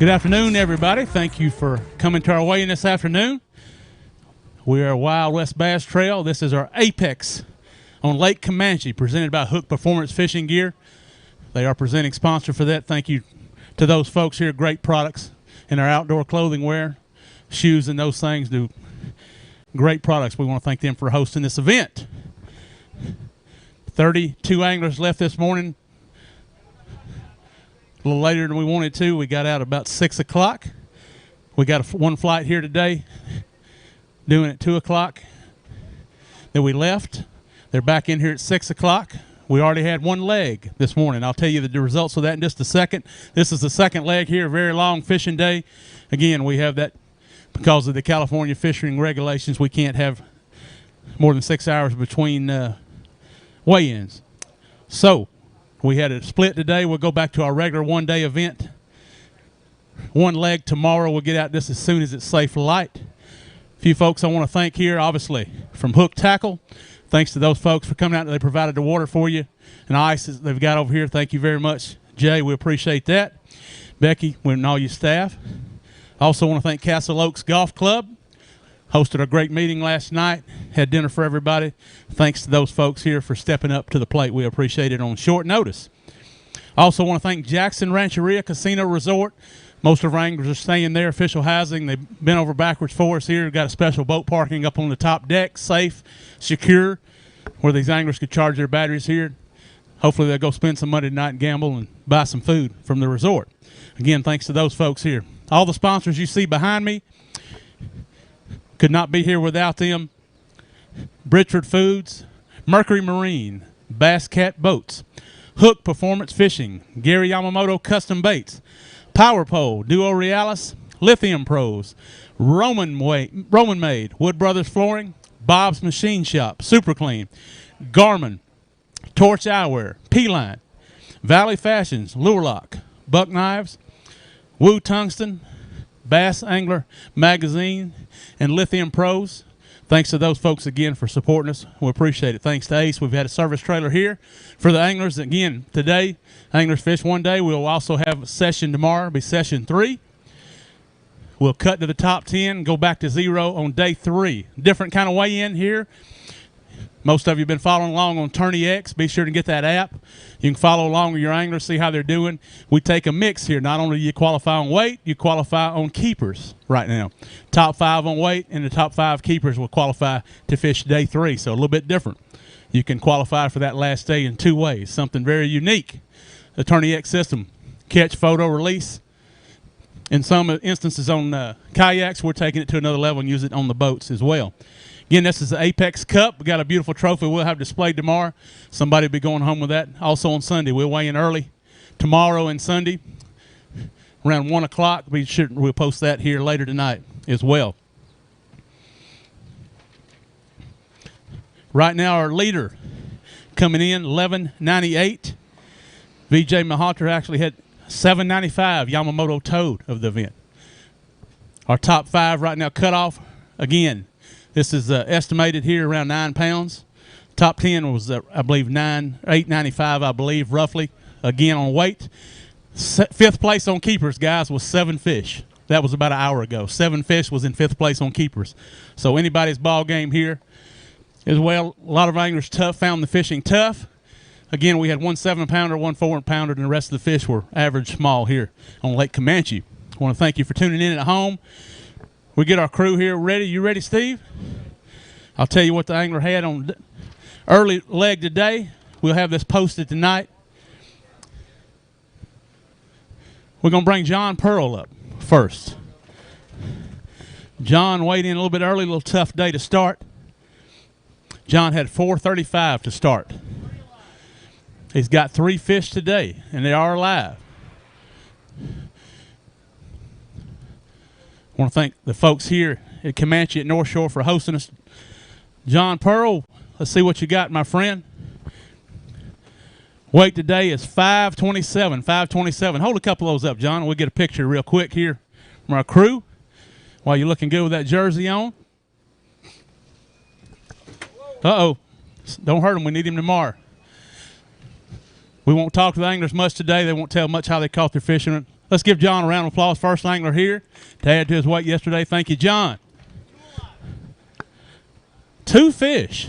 Good afternoon, everybody. Thank you for coming to our weigh-in this afternoon. We are Wild West Bass Trail. This is our Apex on Lake Camanche, presented by Hook Performance Fishing Gear. They are presenting sponsor for that. Thank you to those folks here. Great products in our outdoor clothing wear, shoes and those things. Do great products. We want to thank them for hosting this event. 32 anglers left this morning. A little later than we wanted to. We got out about 6 o'clock. We got one flight here today, doing at 2 o'clock. Then we left. They're back in here at 6 o'clock. We already had one leg this morning. I'll tell you the results of that in just a second. This is the second leg here, a very long fishing day. Again, we have that because of the California fishing regulations. We can't have more than 6 hours between weigh-ins. So we had a split today. We'll go back to our regular one-day event. One leg tomorrow. We'll get out just as soon as it's safe light. A few folks I want to thank here, obviously, from Hook Tackle. Thanks to those folks for coming out. They provided the water for you and ice that they've got over here. Thank you very much, Jay. We appreciate that. Becky, and all your staff. I also want to thank Castle Oaks Golf Club. Hosted a great meeting last night. Had dinner for everybody. Thanks to those folks here for stepping up to the plate. We appreciate it on short notice. I also want to thank Jackson Rancheria Casino Resort. Most of our anglers are staying there. Official housing. They've been over backwards for us here. Got a special boat parking up on the top deck. Safe, secure, where these anglers could charge their batteries here. Hopefully they'll go spend some money tonight and gamble and buy some food from the resort. Again, thanks to those folks here. All the sponsors you see behind me, could not be here without them. Bridgeford Foods, Mercury Marine, Bass Cat Boats, Hook Performance Fishing, Gary Yamamoto Custom Baits, Power Pole, Duo Realis, Lithium Pros, Roman Made, Wood Brothers Flooring, Bob's Machine Shop, Super Clean, Garmin, Torch Eyewear, P-Line, Valley Fashions, Lure Lock, Buck Knives, Woo Tungsten, Bass Angler Magazine, and Lithium Pros. Thanks to those folks again for supporting us. We appreciate it. Thanks to Ace. We've had a service trailer here for the anglers. Again, today, anglers fish one day. We'll also have a session tomorrow. It'll be session 3. We'll cut to the top 10, go back to 0 on day 3. Different kind of weigh-in here. Most of you have been following along on Tourney X. Be sure to get that app. You can follow along with your anglers, see how they're doing. We take a mix here. Not only do you qualify on weight, you qualify on keepers right now. Top 5 on weight and the top 5 keepers will qualify to fish day 3, so a little bit different. You can qualify for that last day in 2 ways, something very unique. The Tourney X system, catch, photo, release. In some instances on kayaks, we're taking it to another level and use it on the boats as well. Again, this is the Apex Cup. We got a beautiful trophy we'll have displayed tomorrow. Somebody will be going home with that. Also on Sunday, we'll weigh in early tomorrow and Sunday around 1 o'clock. We'll post that here later tonight as well. Right now, our leader coming in, 1198. VJ Mahalter actually had 795 Yamamoto Toad of the event. Our top 5 right now cut off. Again, this is estimated here around 9 pounds. Top 10 was, I believe, 895, I believe, roughly. Again, on weight. 5th place on keepers, guys, was 7 fish. That was about an hour ago. 7 fish was in 5th place on keepers. So anybody's ball game here as well. A lot of anglers found the fishing tough. Again, we had 1 7-pounder, 1 4-pounder, and the rest of the fish were average small here on Lake Camanche. I want to thank you for tuning in at home. We get our crew here ready. You ready, Steve? I'll tell you what the angler had on early leg today. We'll have this posted tonight. We're going to bring John Pearl up first. John weighed in a little bit early, a little tough day to start. John had 435 to start. He's got 3 fish today, and they are alive. I want to thank the folks here at Camanche at North Shore for hosting us. John Pearl, let's see what you got, my friend. Weight today is 527, 527. Hold a couple of those up, John. We'll get a picture real quick here from our crew while you're looking good with that jersey on. Uh-oh. Don't hurt him. We need him tomorrow. We won't talk to the anglers much today. They won't tell much how they caught their fishing. Let's give John a round of applause. First angler here to add to his weight yesterday. Thank you, John. 2 fish.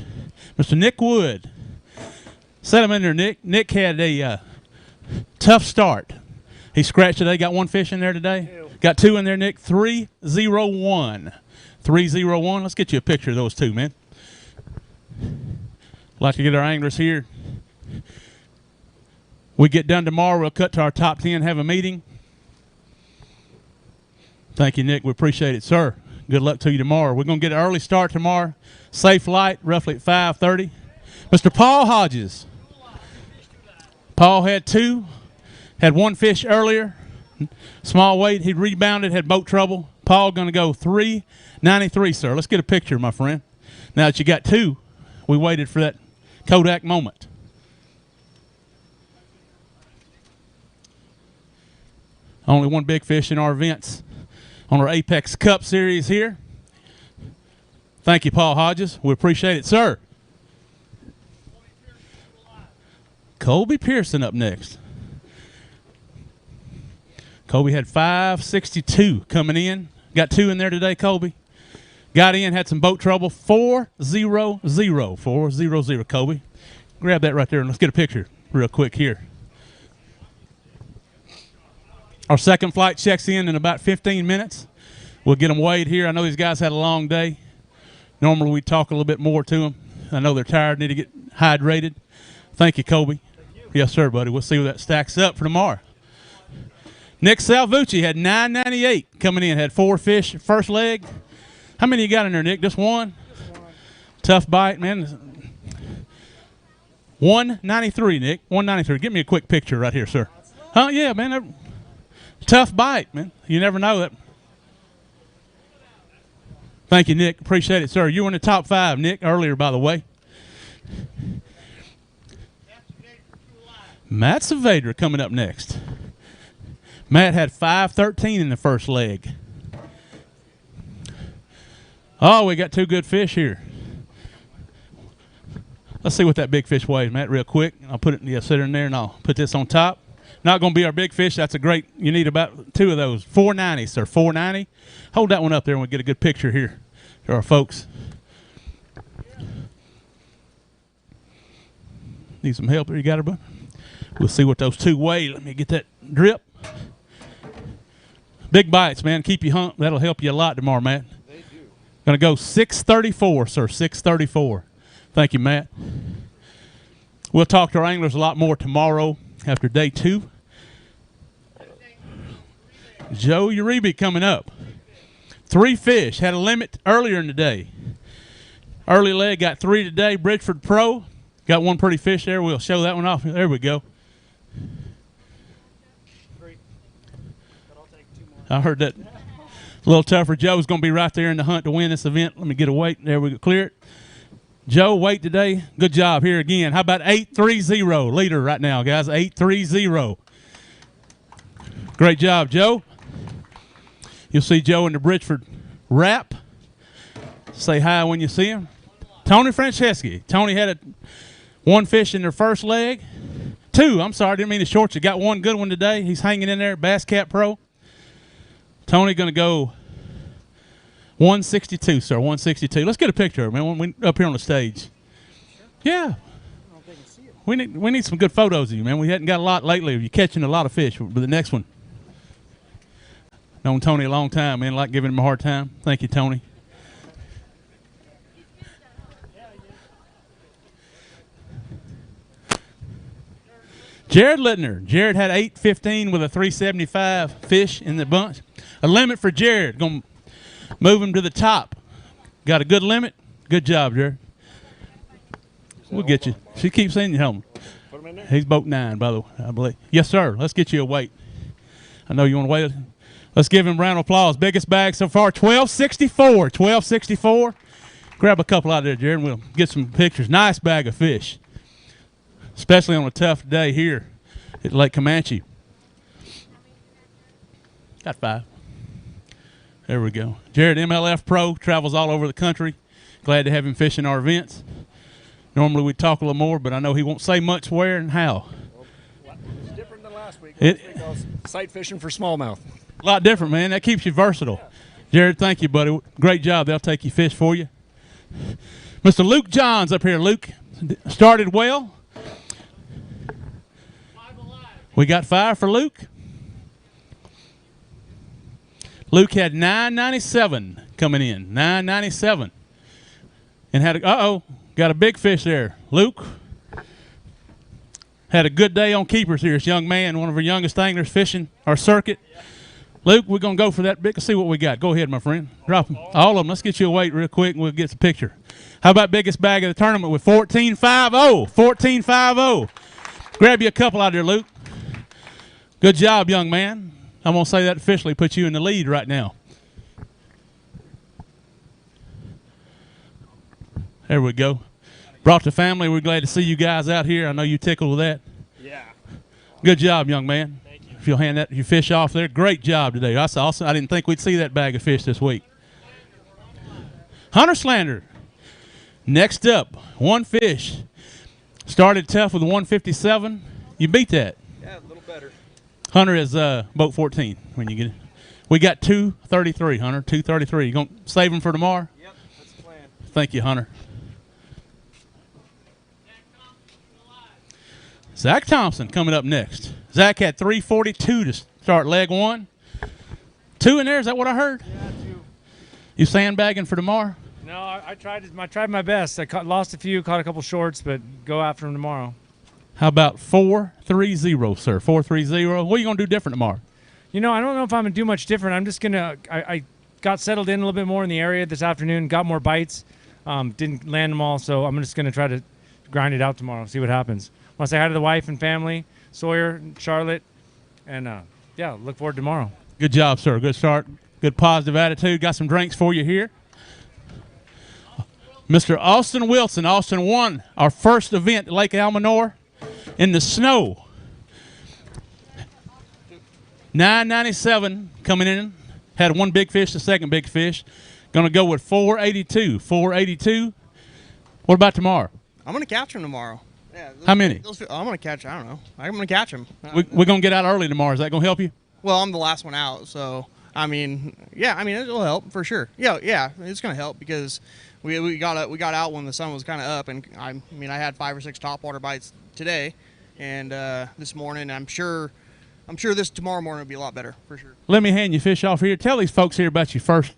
Mr. Nick Wood. Set him in there, Nick. Nick had a tough start. He scratched today. Got 1 fish in there today. Got 2 in there, Nick. 301. 301. Let's get you a picture of those 2, man. Like to get our anglers here. We get done tomorrow. We'll cut to our top 10, have a meeting. Thank you, Nick. We appreciate it, sir. Good luck to you tomorrow. We're going to get an early start tomorrow. Safe light, roughly at 5:30. Mr. Paul Hodges. Paul had 2. Had 1 fish earlier. Small weight. He rebounded, had boat trouble. Paul going to go 393, sir. Let's get a picture, my friend. Now that you got 2, we waited for that Kodak moment. Only 1 big fish in our events on our Apex Cup series here. Thank you, Paul Hodges. We appreciate it, sir. Colby Pearson up next. Colby had 562 coming in. Got 2 in there today, Colby. Got in, had some boat trouble. 400. 400, Colby. Grab that right there and let's get a picture real quick here. Our second flight checks in about 15 minutes. We'll get them weighed here. I know these guys had a long day. Normally we talk a little bit more to them. I know they're tired, need to get hydrated. Thank you, Colby. Thank you. Yes, sir, buddy. We'll see what that stacks up for tomorrow. Nick Salvucci had 998 coming in. Had 4 fish first leg. How many you got in there, Nick? Just 1? Just 1. Tough bite, man. 193, Nick. 193. Give me a quick picture right here, sir. Huh? Yeah, man. Tough bite, man. You never know that. Thank you, Nick. Appreciate it, sir. You were in the top 5, Nick, earlier, by the way. Matt Saavedra coming up next. Matt had 513 in the first leg. Oh, we got two good fish here. Let's see what that big fish weighs, Matt, real quick. I'll put it, sit in there, and I'll put this on top. Not going to be our big fish. That's a great, you need about two of those. 490, sir, 490. Hold that one up there and we'll get a good picture here to our folks. Need some help there, you got her, bud? We'll see what those two weigh. Let me get that drip. Big bites, man. Keep you humped. That'll help you a lot tomorrow, Matt. They do. Going to go 634, sir, 634. Thank you, Matt. We'll talk to our anglers a lot more tomorrow after day 2. Joe Uribe coming up. 3 fish. Had a limit earlier in the day. Early leg got 3 today. Bridgeford Pro. Got one pretty fish there. We'll show that one off. There we go. I heard that. A little tougher. Joe's going to be right there in the hunt to win this event. Let me get a weight. There we go. Clear it. Joe, weight today. Good job here again. How about 830 leader right now, guys? 830. Great job, Joe. You'll see Joe in the Bridgeford wrap. Say hi when you see him. Tony Franceschi. Tony had 1 fish in their first leg. 2. I'm sorry, didn't mean to short you. Got 1 good one today. He's hanging in there. Bass Cat Pro. Tony going to go 162, sir. 162. Let's get a picture of him, man. Up here on the stage. Yeah. We need some good photos of you, man. We hadn't got a lot lately of you catching a lot of fish. But the next one. Known Tony a long time, man. Like giving him a hard time. Thank you, Tony. Jared Littner. Jared had 815 with a 375 fish in the bunch. A limit for Jared. Going to move him to the top. Got a good limit. Good job, Jared. We'll get you. She keeps saying you home. Put him in there. He's boat 9, by the way, I believe. Yes, sir. Let's get you a weight. I know you want to weigh it. Let's give him a round of applause. Biggest bag so far, 1264. 1264. Grab a couple out there, Jared, and we'll get some pictures. Nice bag of fish. Especially on a tough day here at Lake Camanche. Got 5. There we go. Jared, MLF Pro, travels all over the country. Glad to have him fishing our events. Normally we'd talk a little more, but I know he won't say much where and how. Well, it's different than last week. Last week I was sight fishing for smallmouth. A lot different, man. That keeps you versatile. Jared, thank you, buddy. Great job. They'll take you fish for you. Mr. Luke Johns up here. Luke started well. We got 5 for Luke. Luke had 997 coming in. 997. And had got a big fish there. Luke had a good day on keepers here. This young man, one of our youngest anglers fishing our circuit. Luke, we're going to go for that big. Let's see what we got. Go ahead, my friend. Drop them. All of them. Let's get you a weight real quick, and we'll get the picture. How about biggest bag of the tournament with 1450? 1450. Grab you a couple out there, Luke. Good job, young man. I'm going to say that officially, put you in the lead right now. There we go. Brought the family. We're glad to see you guys out here. I know you tickled with that. Yeah. Good job, young man. Thank you. If you'll hand that your fish off there, great job today. I didn't think we'd see that bag of fish this week. Hunter Slander. Next up, 1 fish. Started tough with a 157. You beat that. Yeah, a little better. Hunter is boat 14 when you get it. We got 233, Hunter. 233. You gonna save them for tomorrow? Yep, that's the plan. Thank you, Hunter. Zach Thompson coming up next. Zach had 342 to start leg 1. 2 in there. Is that what I heard? Yeah, 2. You sandbagging for tomorrow? No, I tried my best. I lost a few, caught a couple shorts, but go after them tomorrow. How about 430, sir? 430. What are you going to do different tomorrow? You know, I don't know if I'm going to do much different. I'm just going to – I got settled in a little bit more in the area this afternoon, got more bites, didn't land them all, so I'm just going to try to grind it out tomorrow, see what happens. I want to say hi to the wife and family, Sawyer, Charlotte, and, yeah, look forward to tomorrow. Good job, sir. Good start. Good positive attitude. Got some drinks for you here. Mr. Austin Wilson. Austin won our first event at Lake Almanor in the snow. 997 coming in. Had 1 big fish, the second big fish. Going to go with 482. 482. What about tomorrow? I'm going to catch them tomorrow. Yeah, How many? I'm going to catch, I don't know. I'm going to catch them. We're going to get out early tomorrow. Is that going to help you? Well, I'm the last one out, so, I mean, yeah, I mean, it'll help for sure. Yeah, it's going to help because we got out when the sun was kind of up, and I had 5 or 6 topwater bites today and this morning. I'm sure this tomorrow morning will be a lot better for sure. Let me hand you fish off here. Tell these folks here about your first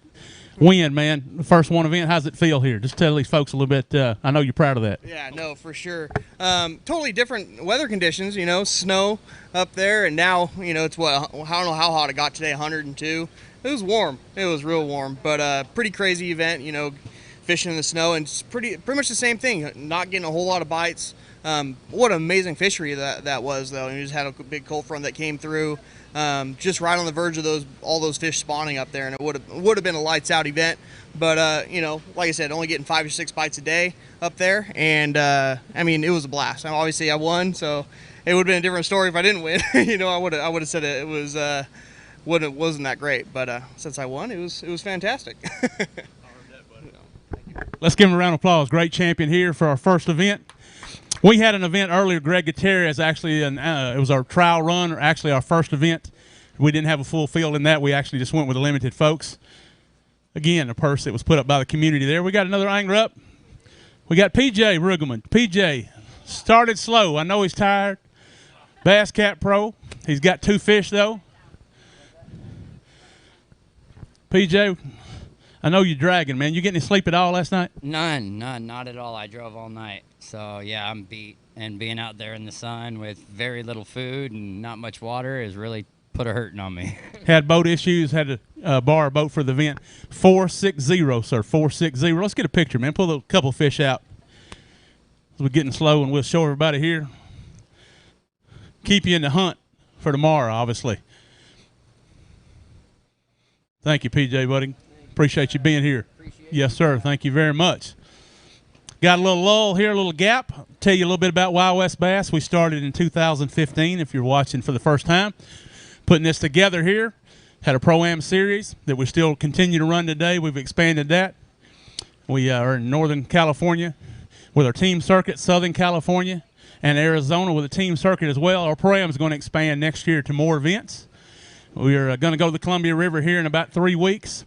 win, man. The first one event. How's it feel here? Just tell these folks a little bit. I know you're proud of that. Yeah, no, for sure. Totally different weather conditions, snow up there, and now, it's what, I don't know how hot it got today, 102. It was warm. It was real warm, but pretty crazy event, fishing in the snow, and it's pretty much the same thing, not getting a whole lot of bites. What an amazing fishery that was, though. And you just had a big cold front that came through, just right on the verge of all those fish spawning up there, and it would have been a lights out event. But like I said, only getting 5 or 6 bites a day up there, and it was a blast. Obviously, I won, so it would have been a different story if I didn't win. I would have said it was wasn't that great, but since I won, it was fantastic. Let's give him a round of applause. Great champion here for our first event. We had an event earlier. Greg Gutierrez actually, it was our trial run, or actually our first event. We didn't have a full field in that. We actually just went with the limited folks. Again, a purse that was put up by the community there. We got another angler up. We got PJ Rugelman. PJ started slow. I know he's tired. Bass Cat Pro. He's got 2 fish, though. PJ, I know you're dragging, man. You getting any sleep at all last night? None, not at all. I drove all night. So, yeah, I'm beat. And being out there in the sun with very little food and not much water has really put a hurting on me. Had boat issues, had to borrow a boat for the event. 460, sir, 460. Let's get a picture, man. Pull a couple fish out. We're getting slow, and we'll show everybody here. Keep you in the hunt for tomorrow, obviously. Thank you, PJ, buddy. Appreciate you being here. Yes, sir. Thank you very much. Got a little lull here, a little gap. I'll tell you a little bit about Wild West Bass. We started in 2015, if you're watching for the first time. Putting this together here. Had a Pro-Am series that we still continue to run today. We've expanded that. We are in Northern California with our team circuit, Southern California, and Arizona with a team circuit as well. Our Pro-Am is going to expand next year to more events. We are going to go to the Columbia River here in about 3 weeks.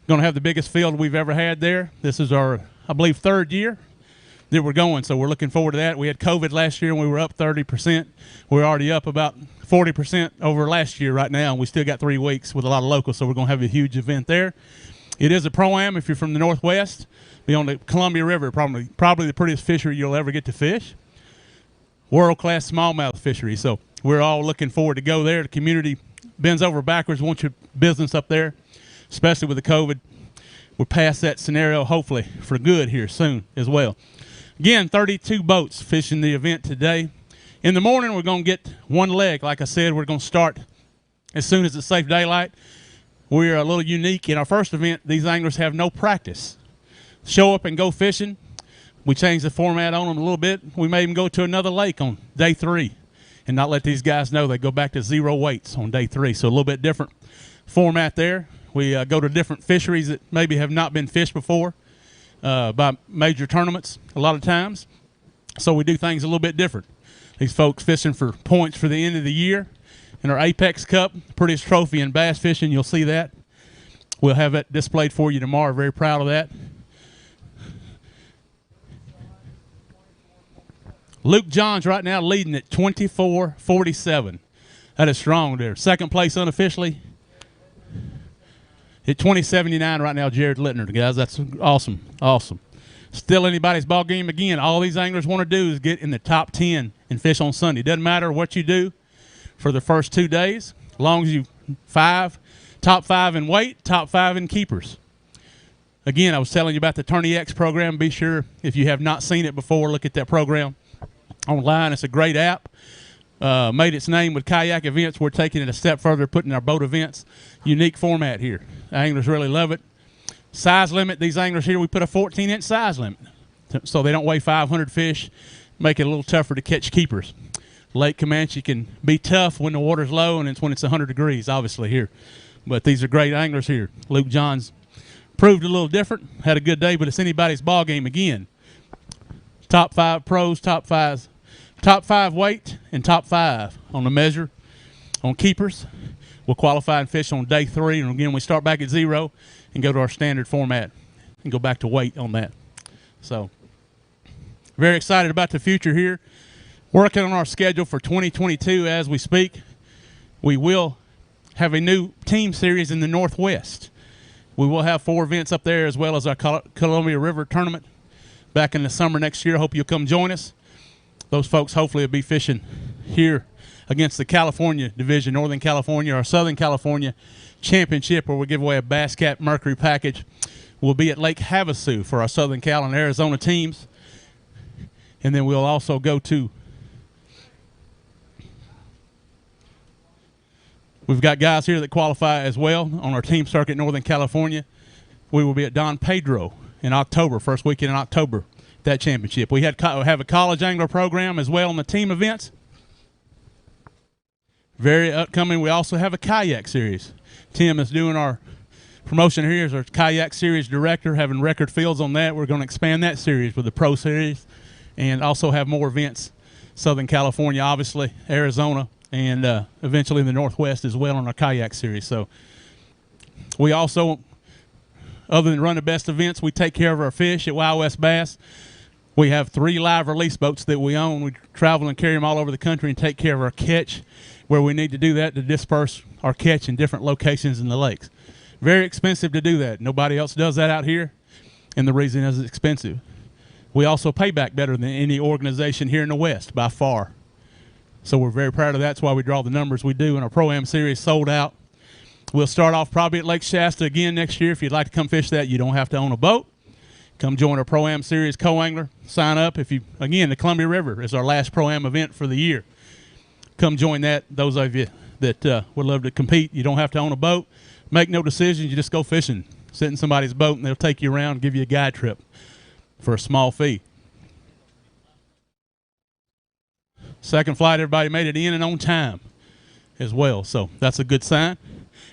Going to have the biggest field we've ever had there. This is our, I believe, 3rd year that we're going, so we're looking forward to that. We had COVID last year, and we were up 30%. We're already up about 40% over last year right now, and we still got 3 weeks with a lot of locals, so we're going to have a huge event there. It is a Pro-Am if you're from the Northwest. Be on the Columbia River, probably the prettiest fishery you'll ever get to fish. World-class smallmouth fishery, so we're all looking forward to go there. The community bends over backwards, wants your business up there, especially with the COVID. We're past that scenario, hopefully, for good here soon as well. Again, 32 boats fishing the event today. In the morning, we're going to get 1 leg. Like I said, we're going to start as soon as it's safe daylight. We're a little unique. In our first event, these anglers have no practice. Show up and go fishing. We changed the format on them a little bit. We made them go to another lake on day 3 and not let these guys know they go back to 0 weights on day 3. So a little bit different format there. We go to different fisheries that maybe have not been fished before by major tournaments a lot of times. So we do things a little bit different. These folks fishing for points for the end of the year. In our Apex Cup, prettiest trophy in bass fishing, you'll see that. We'll have that displayed for you tomorrow. Very proud of that. Luke Johns right now leading at 24-47. That is strong there. Second place unofficially. At 20-79 right now, Jared Littner, guys. That's awesome. Awesome. Still anybody's ball game. Again, all these anglers want to do is get in the top 10 and fish on Sunday. Doesn't matter what you do for the first 2 days, as long as you top 5 in weight, top 5 in keepers. Again, I was telling you about the Tourney X program. Be sure, if you have not seen it before, look at that program online. It's a great app. Made its name with kayak events. We're taking it a step further, putting our boat events. Unique format here. The anglers really love it. Size limit, these anglers here, we put a 14-inch size limit so they don't weigh 500 fish, make it a little tougher to catch keepers. Lake Camanche can be tough when the water's low and it's when it's 100 degrees, obviously, here. But these are great anglers here. Luke Johns, proved a little different, had a good day, but it's anybody's ball game again. Top 5 pros, top 5 weight, and top 5 on the measure. On keepers, we'll qualify and fish on day 3, and again we start back at 0 and go to our standard format and go back to weight on that. So very excited about the future here. Working on our schedule for 2022 as we speak. We will have a new team series in the Northwest. We will have 4 events up there as well as our Columbia River tournament back in the summer next year. Hope you'll come join us. Those folks hopefully will be fishing here against the California division, Northern California or Southern California Championship, where we give away a Bass Cat Mercury package. We'll be at Lake Havasu for our Southern Cal and Arizona teams. And then we'll also go to, we've got guys here that qualify as well on our team circuit in Northern California. We will be at Don Pedro in October, first weekend in October, that championship. We have a college angler program as well on the team events. Very upcoming, we also have a kayak series. Tim is doing our promotion here as our kayak series director, having record fields on that. We're going to expand that series with the pro series and also have more events. Southern California, obviously, Arizona, and eventually in the Northwest as well on our kayak series. So we also, other than run the best events, we take care of our fish at Wild West Bass. We have 3 live release boats that we own. We travel and carry them all over the country and take care of our catch where we need to do that to disperse our catch in different locations in the lakes. Very expensive to do that. Nobody else does that out here, and the reason is it's expensive. We also pay back better than any organization here in the West by far. So we're very proud of that. That's why we draw the numbers we do, and our Pro-Am series sold out. We'll start off probably at Lake Shasta again next year. If you'd like to come fish that, you don't have to own a boat. Come join our Pro-Am series co-angler. Sign up. Again, the Columbia River is our last Pro-Am event for the year. Come join that. Those of you that would love to compete, you don't have to own a boat. Make no decisions. You just go fishing. Sit in somebody's boat, and they'll take you around and give you a guide trip for a small fee. Second flight, everybody made it in and on time as well, so that's a good sign.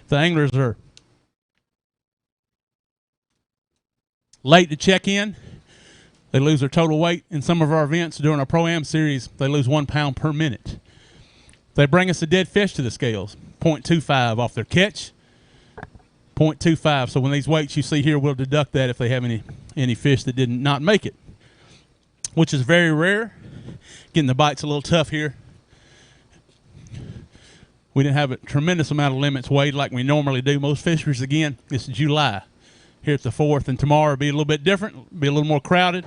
If the anglers are late to check in, they lose their total weight. In some of our events during our Pro-Am series, they lose 1 pound per minute. They bring us a dead fish to the scales, 0.25 off their catch, 0.25. So when these weights you see here, we'll deduct that if they have any fish that did not make it, which is very rare. Getting the bites a little tough here. We didn't have a tremendous amount of limits weighed like we normally do. Most fishers, again, it's July. Here at the 4th, and tomorrow will be a little bit different, be a little more crowded,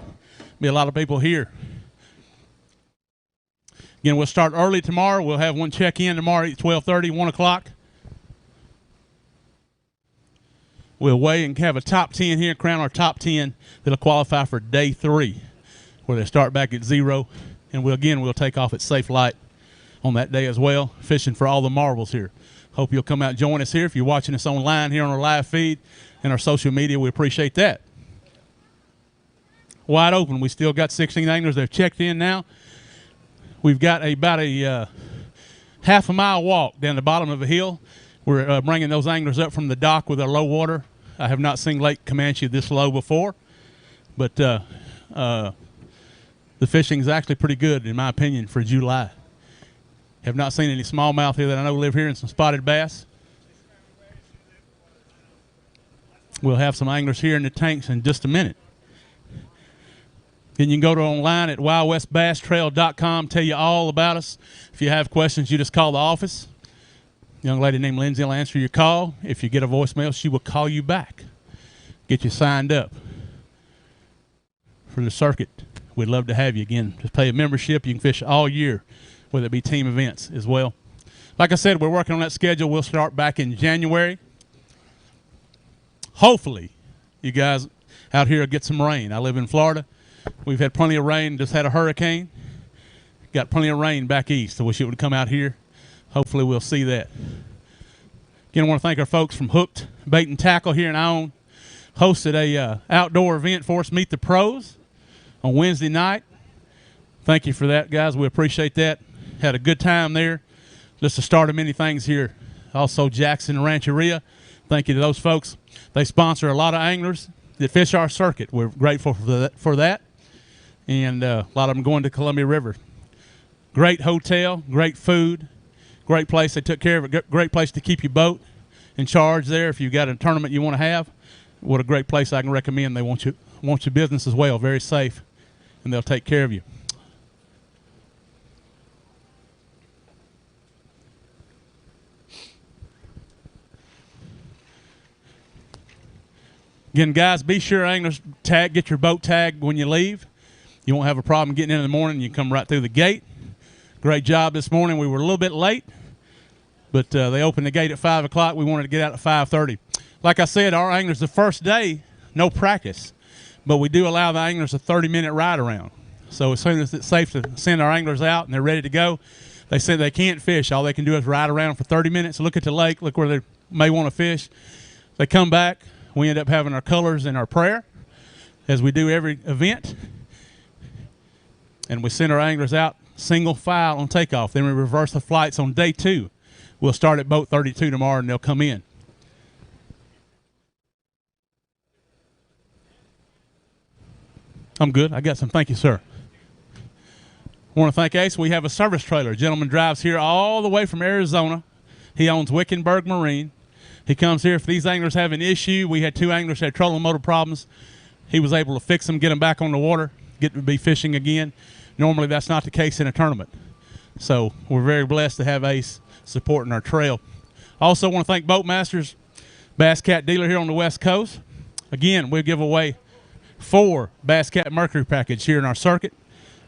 be a lot of people here. Again, we'll start early tomorrow. We'll have one check-in tomorrow at 12:30, 1 o'clock. We'll weigh and have a top 10 here, crown our top 10 that'll qualify for day 3, where they start back at 0. And we'll take off at Safe Light on that day as well, fishing for all the marbles here. Hope you'll come out and join us here. If you're watching us online here on our live feed and our social media, we appreciate that. Wide open. We still got 16 anglers that have checked in now. We've got about a half a mile walk down the bottom of a hill. We're bringing those anglers up from the dock with our low water. I have not seen Lake Camanche this low before, but the fishing is actually pretty good, in my opinion, for July. Have not seen any smallmouth here that I know live here, and some spotted bass. We'll have some anglers here in the tanks in just a minute. Then you can go to online at wildwestbasstrail.com, tell you all about us. If you have questions, you just call the office. A young lady named Lindsay will answer your call. If you get a voicemail, she will call you back, get you signed up for the circuit. We'd love to have you. Again, just pay a membership. You can fish all year, whether it be team events as well. Like I said, we're working on that schedule. We'll start back in January. Hopefully, you guys out here will get some rain. I live in Florida. We've had plenty of rain, just had a hurricane. Got plenty of rain back east. I wish it would come out here. Hopefully we'll see that. Again, I want to thank our folks from Hooked Bait and Tackle here in Ione. Hosted a outdoor event for us, Meet the Pros, on Wednesday night. Thank you for that, guys. We appreciate that. Had a good time there. Just the start of many things here. Also, Jackson Rancheria. Thank you to those folks. They sponsor a lot of anglers that fish our circuit. We're grateful for that. And a lot of them going to Columbia River. Great hotel, great food, great place. They took care of it. Great place to keep your boat in charge there if you've got a tournament you want to have. What a great place I can recommend. They want your business as well. Very safe, and they'll take care of you. Again, guys, be sure anglers get your boat tagged when you leave. You won't have a problem getting in the morning. You come right through the gate. Great job this morning. We were a little bit late, but they opened the gate at 5 o'clock. We wanted to get out at 5:30. Like I said, our anglers, the first day, no practice, but we do allow the anglers a 30-minute ride around. So as soon as it's safe to send our anglers out and they're ready to go, they say they can't fish. All they can do is ride around for 30 minutes, look at the lake, look where they may want to fish. They come back. We end up having our colors and our prayer, as we do every event. And we send our anglers out single file on takeoff. Then we reverse the flights on day 2. We'll start at boat 32 tomorrow, and they'll come in. I'm good. I got some. Thank you, sir. I want to thank Ace. We have a service trailer. A gentleman drives here all the way from Arizona. He owns Wickenburg Marine. He comes here if these anglers have an issue. We had 2 anglers that had trolling motor problems. He was able to fix them, get them back on the water, get to be fishing again. Normally that's not the case in a tournament. So we're very blessed to have Ace supporting our trail. Also want to thank Boatmasters, Bass Cat dealer here on the West Coast. Again, we'll give away 4 Bass Cat Mercury package here in our circuit.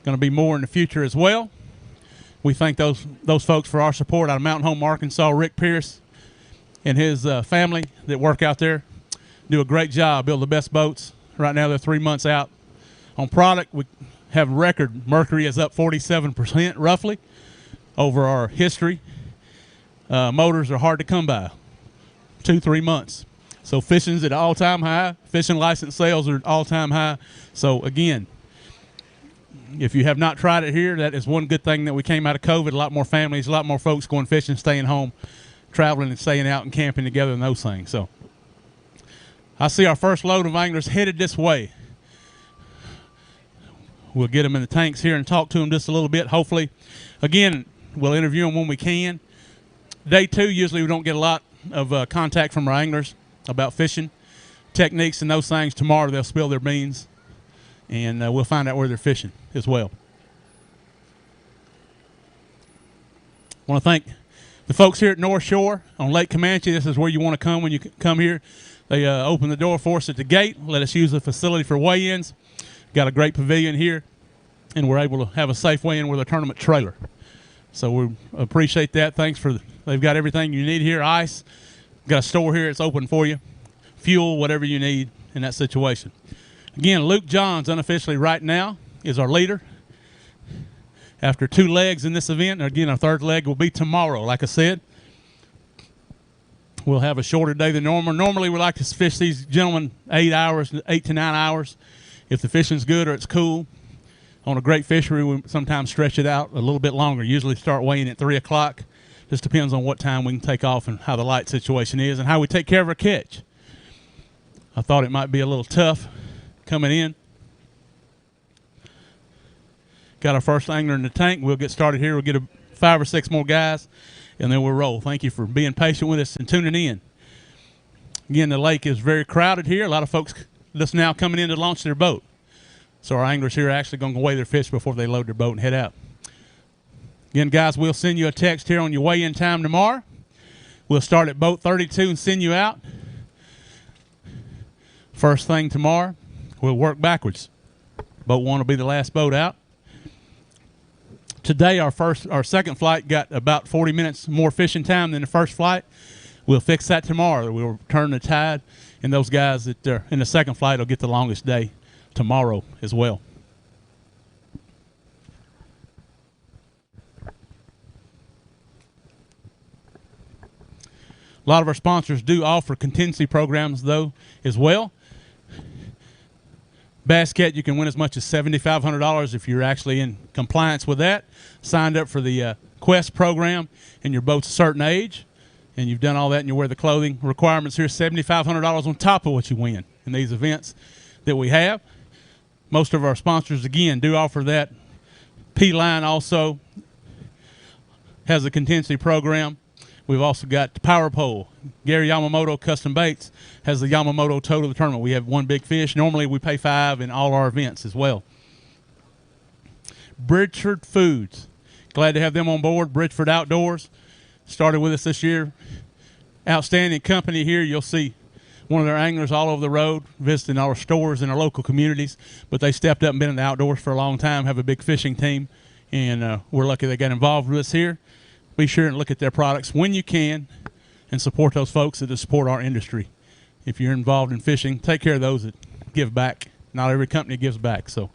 Going to be more in the future as well. We thank those folks for our support out of Mountain Home, Arkansas. Rick Pierce and his family that work out there do a great job, build the best boats. Right now they're 3 months out on product. We have record. Mercury is up 47% roughly over our history. Motors are hard to come by, 2-3 months. So fishing's at all-time high. Fishing license sales are at all-time high. So again, if you have not tried it here, that is one good thing that we came out of COVID. A lot more families, a lot more folks going fishing, staying home, traveling and staying out and camping together and those things. So I see our first load of anglers headed this way. We'll get them in the tanks here and talk to them just a little bit, hopefully. Again, we'll interview them when we can. Day 2, usually we don't get a lot of contact from our anglers about fishing techniques and those things. Tomorrow they'll spill their beans, and we'll find out where they're fishing as well. I want to thank the folks here at North Shore on Lake Camanche. This is where you want to come when you come here. They open the door for us at the gate, let us use the facility for weigh-ins. Got a great pavilion here, and we're able to have a safe weigh-in with a tournament trailer. So we appreciate that. Thanks for they've got everything you need here. Ice, got a store here. It's open for you. Fuel, whatever you need in that situation. Again, Luke Johns, unofficially right now, is our leader. After 2 legs in this event, again, our 3rd leg will be tomorrow. Like I said, we'll have a shorter day than normal. Normally, we like to fish these gentlemen 8 to 9 hours. If the fishing's good or it's cool, on a great fishery, we sometimes stretch it out a little bit longer. Usually start weighing at 3 o'clock. Just depends on what time we can take off and how the light situation is and how we take care of our catch. I thought it might be a little tough coming in. Got our first angler in the tank. We'll get started here. We'll get 5 or 6 more guys, and then we'll roll. Thank you for being patient with us and tuning in. Again, the lake is very crowded here. A lot of folks just now coming in to launch their boat. So our anglers here are actually going to weigh their fish before they load their boat and head out. Again, guys, we'll send you a text here on your weigh-in time tomorrow. We'll start at boat 32 and send you out. First thing tomorrow, we'll work backwards. Boat 1 will be the last boat out. Today, our second flight got about 40 minutes more fishing time than the first flight. We'll fix that tomorrow. We'll turn the tide, and those guys that are in the second flight will get the longest day tomorrow as well. A lot of our sponsors do offer contingency programs, though, as well. Bass Cat, you can win as much as $7,500 if you're actually in compliance with that. Signed up for the Quest program, and your boat's a certain age. and you've done all that and you wear the clothing. Requirements here, $7,500 on top of what you win in these events that we have. Most of our sponsors, again, do offer that. P-Line also has a contingency program. We've also got the Power Pole. Gary Yamamoto Custom Baits has the Yamamoto total of the tournament. We have one big fish. Normally we pay $5 in all our events as well. Bridgeford Foods. Glad to have them on board. Bridgeford Outdoors started with us this year. Outstanding company here. You'll see one of their anglers all over the road visiting our stores in our local communities. But they stepped up and been in the outdoors for a long time, have a big fishing team, and we're lucky they got involved with us here. Be sure and look at their products when you can and support those folks that support our industry. If you're involved in fishing, take care of those that give back. Not every company gives back. So,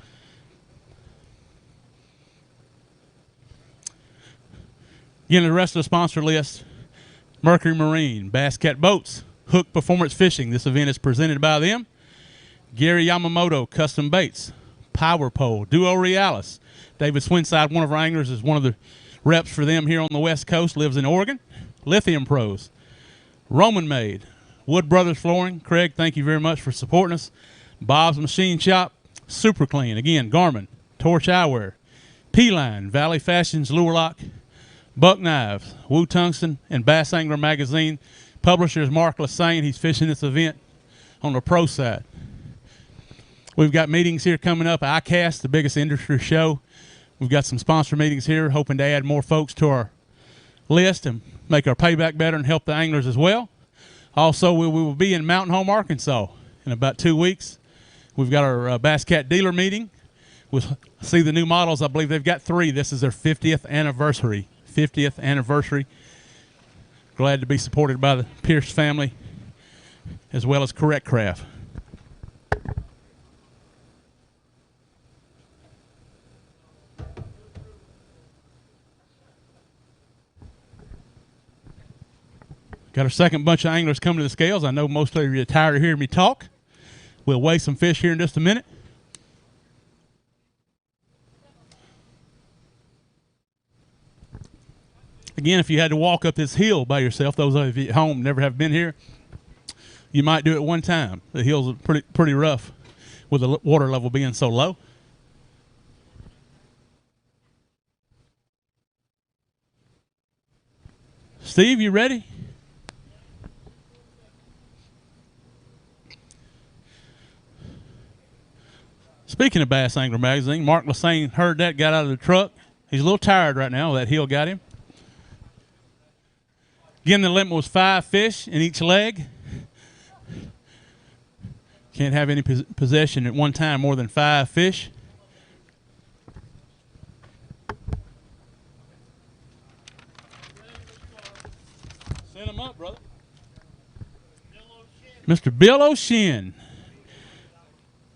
again, the rest of the sponsor list: Mercury Marine, Bass Cat Boats, Hook Performance Fishing. This event is presented by them. Gary Yamamoto Custom Baits, Power Pole, Duo Realis. David Swinside, one of our anglers, is one of the reps for them here on the West Coast, lives in Oregon. Lithium Pros, Roman Made, Wood Brothers Flooring. Craig, thank you very much for supporting us. Bob's Machine Shop, Super Clean. Again, Garmin, Torch Eyewear, P-Line, Valley Fashions, Lure Lock, Buck Knives, Woo Tungsten, and Bass Angler Magazine. Publisher is Mark Lassane. He's fishing this event on the pro side. We've got meetings here coming up. ICAST, the biggest industry show. We've got some sponsor meetings here, hoping to add more folks to our list and make our payback better and help the anglers as well. Also, we will be in Mountain Home, Arkansas in about 2 weeks. We've got our Bass Cat dealer meeting. We'll see the new models. I believe they've got 3. This is their 50th anniversary. 50th anniversary. Glad to be supported by the Pierce family as well as Correct Craft. Got our second bunch of anglers coming to the scales. I know most of you are tired of hearing me talk. We'll weigh some fish here in just a minute. Again, if you had to walk up this hill by yourself, those of you at home never have been here, you might do it one time. The hills are pretty rough with the water level being so low. Steve, you ready? Speaking of Bass Angler Magazine, Mark Lassane heard that, got out of the truck. He's a little tired right now. That hill got him. Again, the limit was 5 fish in each leg. Can't have any possession at one time more than 5 fish. Send them up, brother. Mr. Bill O'Shin.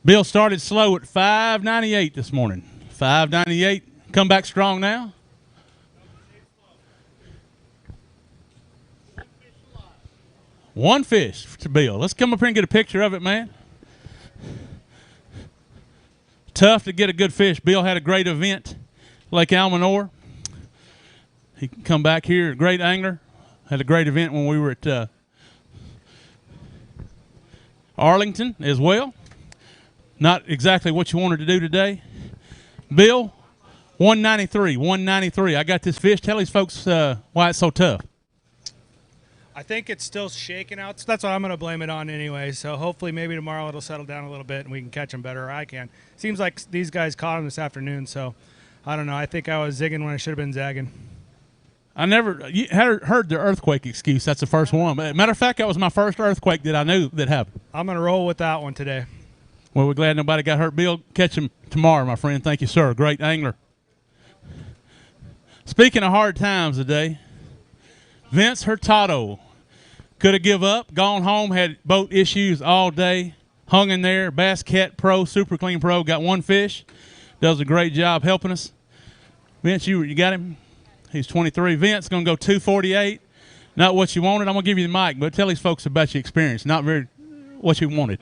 Bill started slow at 5.98 this morning. 5.98. Come back strong now. One fish to Bill. Let's come up here and get a picture of it, man. Tough to get a good fish. Bill had a great event, Lake Almanor. He can come back here, a great angler. Had a great event when we were at Arlington as well. Not exactly what you wanted to do today. Bill, 193, 193. I got this fish. Tell these folks why it's so tough. I think it's still shaking out. So that's what I'm going to blame it on anyway. So hopefully maybe tomorrow it'll settle down a little bit and we can catch them better, or I can. Seems like these guys caught them this afternoon, so I don't know. I think I was zigging when I should have been zagging. I never heard the earthquake excuse. That's the first one. Matter of fact, that was my first earthquake that I knew that happened. I'm going to roll with that one today. Well, we're glad nobody got hurt. Bill, catch him tomorrow, my friend. Thank you, sir. Great angler. Speaking of hard times today, Vince Hurtado could have give up, gone home, had boat issues all day, hung in there. Bass Cat Pro, Super Clean Pro, got one fish. Does a great job helping us. Vince, you got him? He's 23. Vince going to go 248. Not what you wanted. I'm going to give you the mic, but tell these folks about your experience. Not very what you wanted.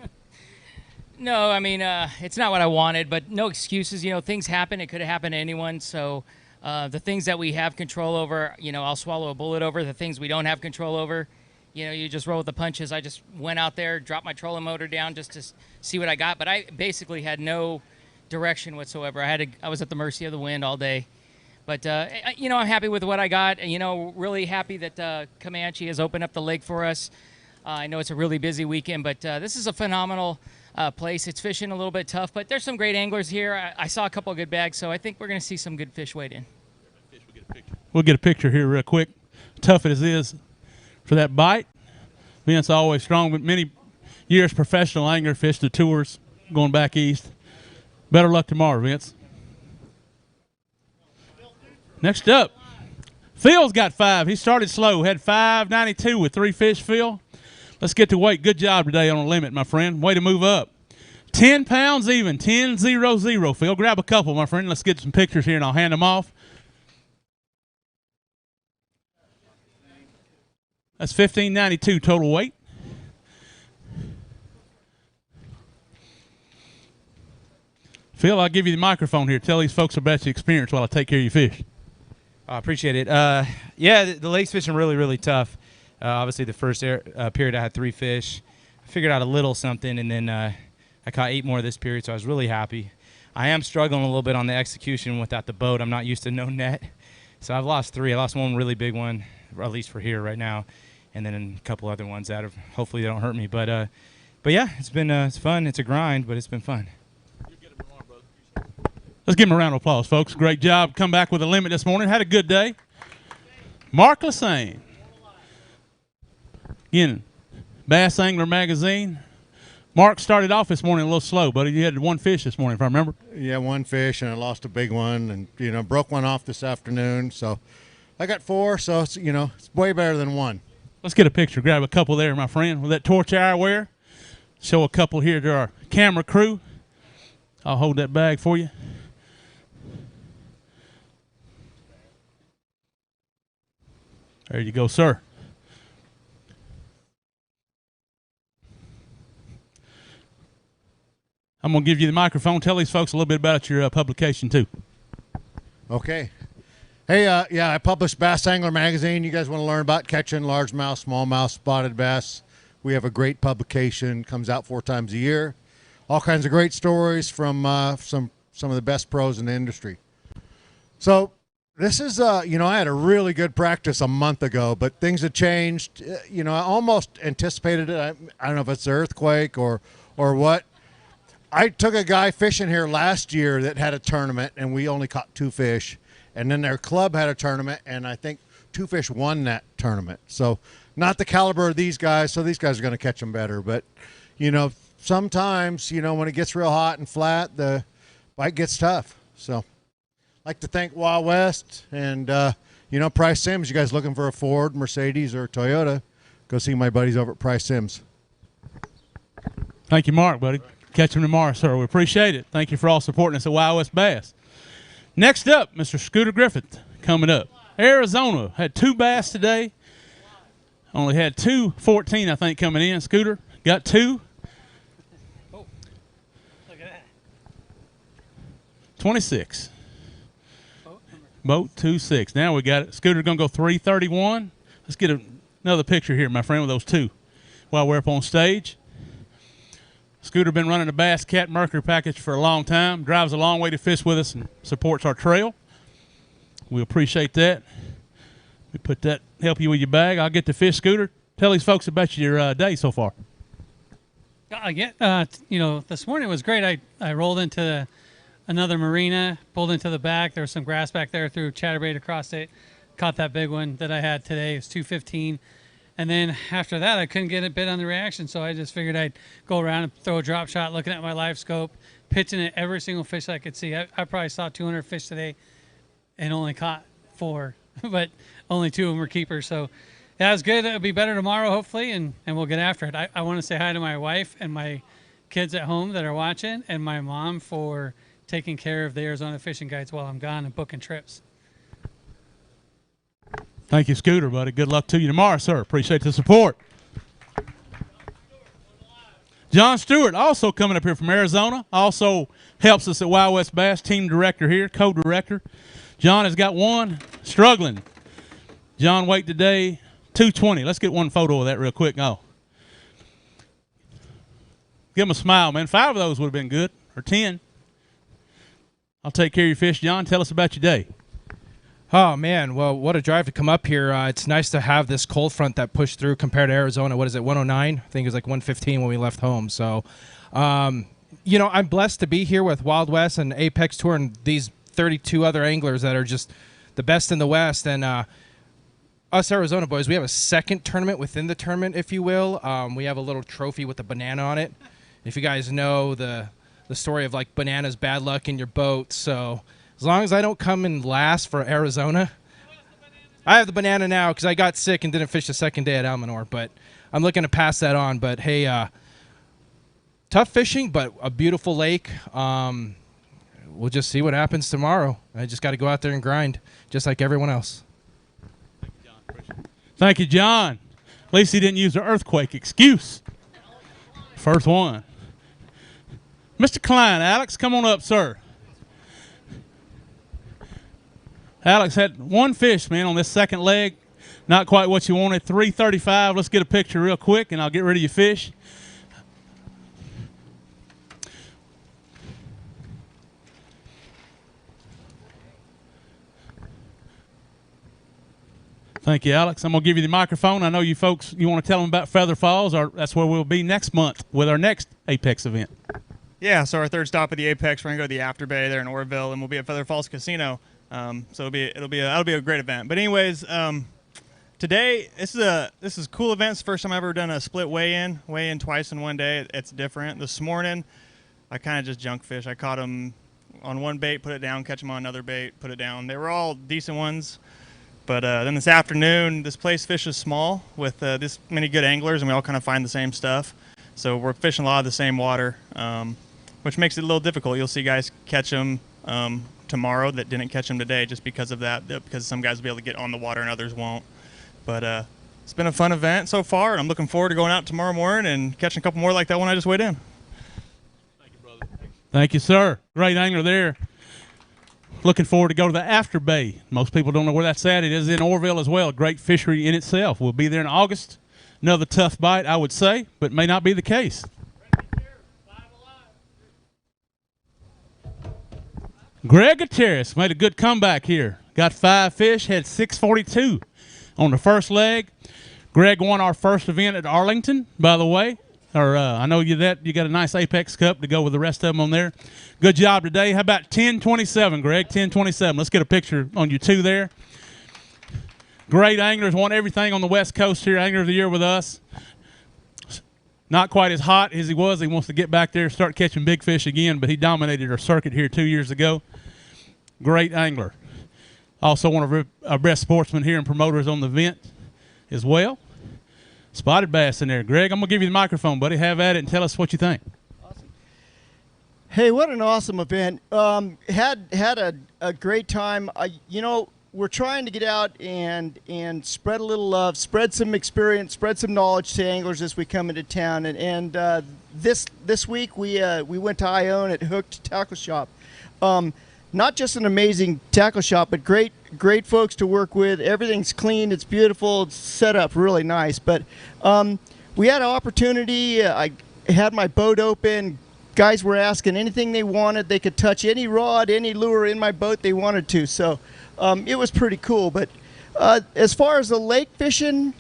No, I mean, it's not what I wanted, but no excuses. You know, things happen. It could have happened to anyone. So The things that we have control over, I'll swallow a bullet over. The things we don't have control over, you just roll with the punches. I just went out there, dropped my trolling motor down just to see what I got. But I basically had no direction whatsoever. I was at the mercy of the wind all day. But, I'm happy with what I got. Really happy that Camanche has opened up the lake for us. I know it's a really busy weekend, but this is a phenomenal place. It's fishing a little bit tough, but there's some great anglers here. I saw a couple of good bags, so I think we're going to see some good fish weighed in. We'll get a picture here real quick. Tough as it is for that bite. Vince always strong, but many years professional angler, fished the tours going back east. Better luck tomorrow, Vince. Next up, Phil's got 5. He started slow, had 5.92 with 3 fish, Phil. Let's get to weight. Good job today on a limit, my friend. Way to move up. 10 pounds even, 10-0-0, Phil. Grab a couple, my friend. Let's get some pictures here, and I'll hand them off. That's 15.92 total weight. Phil, I'll give you the microphone here. Tell these folks about your experience while I take care of your fish. I appreciate it. Yeah, the lake's fishing really, really tough. Obviously, the first period I had 3 fish. I figured out a little something, and then I caught 8 more this period, so I was really happy. I am struggling a little bit on the execution without the boat. I'm not used to no net. So I've lost 3. I lost one really big one, or at least for here right now, and then a couple other ones that have, hopefully they don't hurt me. But yeah, it's fun. It's a grind, but it's been fun. Let's give him a round of applause, folks. Great job. Come back with a limit this morning. Had a good day. Mark Lassane. Again, Bass Angler Magazine. Mark started off this morning a little slow, but he had 1 fish this morning, if I remember. Yeah, 1 fish, and I lost a big one, and, broke one off this afternoon. So I got 4, so, it's way better than 1. Let's get a picture. Grab a couple there, my friend, with that torch eyewear. Show a couple here to our camera crew. I'll hold that bag for you. There you go, sir. I'm going to give you the microphone. Tell these folks a little bit about your publication, too. Okay. Hey, I publish Bass Angler Magazine. You guys want to learn about catching largemouth, smallmouth, spotted bass? We have a great publication. Comes out 4 times a year. All kinds of great stories from some of the best pros in the industry. So this is, I had a really good practice a month ago, but things have changed. I almost anticipated it. I don't know if it's the earthquake or what. I took a guy fishing here last year that had a tournament, and we only caught 2 fish. And then their club had a tournament, and I think 2 fish won that tournament. So not the caliber of these guys, so these guys are going to catch them better. But, sometimes, when it gets real hot and flat, the bite gets tough. So I'd like to thank Wild West and, Price Sims. You guys looking for a Ford, Mercedes, or Toyota, go see my buddies over at Price Sims. Thank you, Mark, buddy. Catch him tomorrow, sir. We appreciate it. Thank you for all supporting us at Wild West Bass. Next up, Mr. Scooter Griffith coming up. Arizona had 2 bass today. Only had 2.14, I think, coming in. Scooter got 2. Oh, look at that. 26. Boat 2.6. Now we got it. Scooter going to go 3.31. Let's get another picture here, my friend, with those 2 while we're up on stage. Scooter been running a Bass Cat Mercury package for a long time. Drives a long way to fish with us and supports our trail. We appreciate that. We put that, help you with your bag. I'll get the fish, Scooter. Tell these folks about your day so far. This morning was great. I rolled into another marina, pulled into the back. There was some grass back there, threw chatterbait across it. Caught that big one that I had today. It was 2.15. And then after that, I couldn't get a bit on the reaction, so I just figured I'd go around and throw a drop shot, looking at my live scope, pitching at every single fish I could see. I probably saw 200 fish today and only caught 4, but only 2 of them were keepers. So yeah, it was good. It'll be better tomorrow, hopefully, and we'll get after it. I want to say hi to my wife and my kids at home that are watching, and my mom for taking care of the Arizona fishing guides while I'm gone and booking trips. Thank you, Scooter, buddy. Good luck to you tomorrow, sir. Appreciate the support. John Stewart also coming up here from Arizona. Also helps us at Wild West Bass, team director here, co-director. John has got one, struggling. John weight today, 220. Let's get one photo of that real quick. Oh. Give him a smile, man. 5 of those would have been good, or 10. I'll take care of your fish. John, tell us about your day. Oh, man. Well, what a drive to come up here. It's nice to have this cold front that pushed through compared to Arizona. What is it, 109? I think it was like 115 when we left home. So, you know, I'm blessed to be here with Wild West and Apex Tour and these 32 other anglers that are just the best in the West. And us Arizona boys, we have a second tournament within the tournament, if you will. We have a little trophy with a banana on it. If you guys know the story of, like, bananas, bad luck in your boat. So as long as I don't come in last for Arizona, I have the banana now because I got sick and didn't fish the second day at Almanor. But I'm looking to pass that on. But, hey, tough fishing, but a beautiful lake. We'll just see what happens tomorrow. I just got to go out there and grind just like everyone else. Thank you, John. At least he didn't use the earthquake excuse. First one. Mr. Klein, Alex, come on up, sir. Alex had one fish, man, on this second leg. Not quite what you wanted, 335. Let's get a picture real quick, and I'll get rid of your fish. Thank you, Alex. I'm going to give you the microphone. I know you folks, you want to tell them about Feather Falls, or that's where we'll be next month with our next Apex event. Yeah, so our third stop at the Apex, we're going to go to the Afterbay there in Orville, and we'll be at Feather Falls Casino. So that'll be a great event. But anyways, today this is a cool event. It's the first time I've ever done a split weigh-in twice in one day. It's different. This morning, I kind of just junk fish. I caught them on one bait, put it down, catch them on another bait, put it down. They were all decent ones. But then this afternoon, this place fishes small with this many good anglers, and we all kind of find the same stuff. So we're fishing a lot of the same water, which makes it a little difficult. You'll see guys catch them tomorrow that didn't catch them today just because of that, because some guys will be able to get on the water and others won't. But it's been a fun event so far, and I'm looking forward to going out tomorrow morning and catching a couple more like that one I just weighed in. Thank you, brother. Thank you, sir. Great angler there. Looking forward to go to the Afterbay. Most people don't know where that's at. It is in Orville as well. A great fishery in itself. We'll be there in August. Another tough bite, I would say, but may not be the case. Greg Gutierrez made a good comeback here. Got 5 fish, had 642 on the first leg. Greg won our first event at Arlington, by the way. I know you got a nice Apex Cup to go with the rest of them on there. Good job today. How about 1027, Greg? 1027. Let's get a picture on you two there. Great anglers, won everything on the West Coast here. Angler of the Year with us. Not quite as hot as he was. He wants to get back there, start catching big fish again, but he dominated our circuit here 2 years ago. Great angler. Also one of our best sportsmen here and promoters on the event as well. Spotted bass in there. Greg, I'm going to give you the microphone, buddy. Have at it and tell us what you think. Awesome. Hey, what an awesome event. Had a great time. You know, we're trying to get out and spread a little love, spread some experience, spread some knowledge to anglers as we come into town. And this week we went to Ione at Hooked Tackle Shop. Not just an amazing tackle shop, but great folks to work with. Everything's clean, it's beautiful, it's set up really nice. But we had an opportunity. I had my boat open. Guys were asking anything they wanted. They could touch any rod, any lure in my boat they wanted to. So it was pretty cool. But as far as the lake fishing,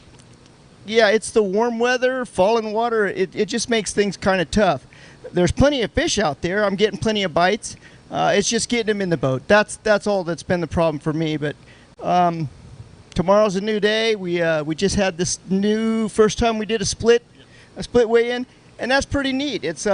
yeah, it's the warm weather, falling water. It just makes things kind of tough. There's plenty of fish out there. I'm getting plenty of bites. It's just getting them in the boat. That's all that's been the problem for me. But tomorrow's a new day. We just had this new first time we did a split weigh-in, and that's pretty neat. It's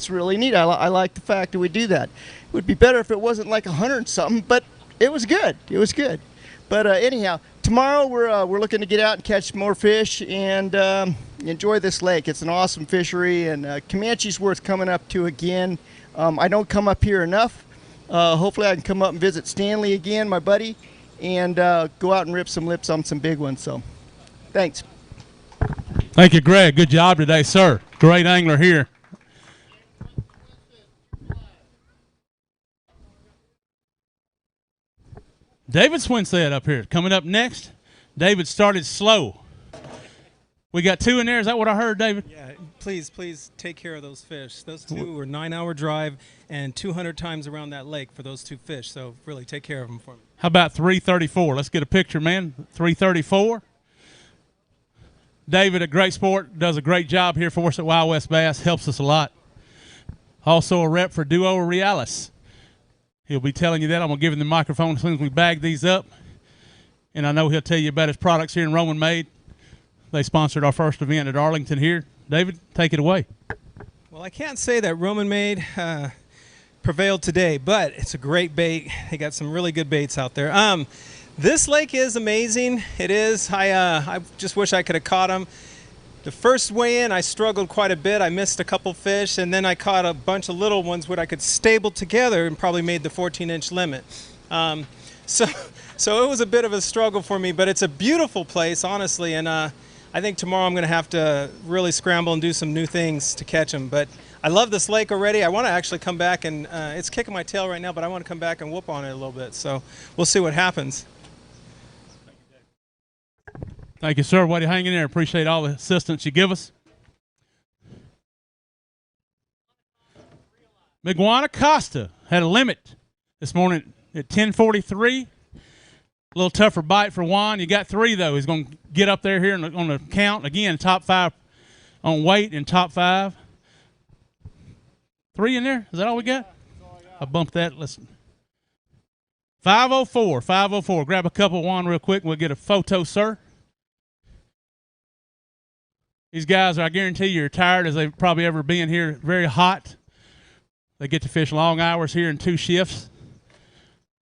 really neat. I like the fact that we do that. It would be better if it wasn't like 100 something, but it was good. It was good. But anyhow, tomorrow we're looking to get out and catch more fish and enjoy this lake. It's an awesome fishery, and Camanche's worth coming up to again. I don't come up here enough. Hopefully I can come up and visit Stanley again, my buddy, and go out and rip some lips on some big ones. So, thanks. Thank you, Greg. Good job today, sir. Great angler here. David Swinstead up here. Coming up next, David started slow. We got 2 in there. Is that what I heard, David? Yeah, please take care of those fish. Those 2 were 9-hour drive and 200 times around that lake for those 2 fish. So really take care of them for me. How about 334? Let's get a picture, man. 334. David, a great sport, does a great job here for us at Wild West Bass, helps us a lot. Also a rep for Duo Realis. He'll be telling you that. I'm going to give him the microphone as soon as we bag these up. And I know he'll tell you about his products here in Roman Made. They sponsored our first event at Arlington here. David, take it away. Well, I can't say that Roman Made prevailed today, but it's a great bait. They got some really good baits out there. This lake is amazing. It is. I just wish I could have caught them. The first way in, I struggled quite a bit. I missed a couple fish, and then I caught a bunch of little ones where I could stable together and probably made the 14-inch limit. So it was a bit of a struggle for me, but it's a beautiful place, honestly, and I think tomorrow I'm going to have to really scramble and do some new things to catch them. But I love this lake already. I want to actually come back, and it's kicking my tail right now, but I want to come back and whoop on it a little bit. So we'll see what happens. Thank you, sir. Way to hang in there. Appreciate all the assistance you give us. Miguana Costa had a limit this morning at 10:43. A little tougher bite for Juan. You got 3, though. He's going to get up there here on the count. Again, top 5 on weight and top 5. 3 in there? Is that all we got? I bumped that. Listen. 504. 504. Grab a couple, Juan, real quick, and we'll get a photo, sir. These guys, I guarantee you, are tired as they've probably ever been here. Very hot. They get to fish long hours here in 2 shifts.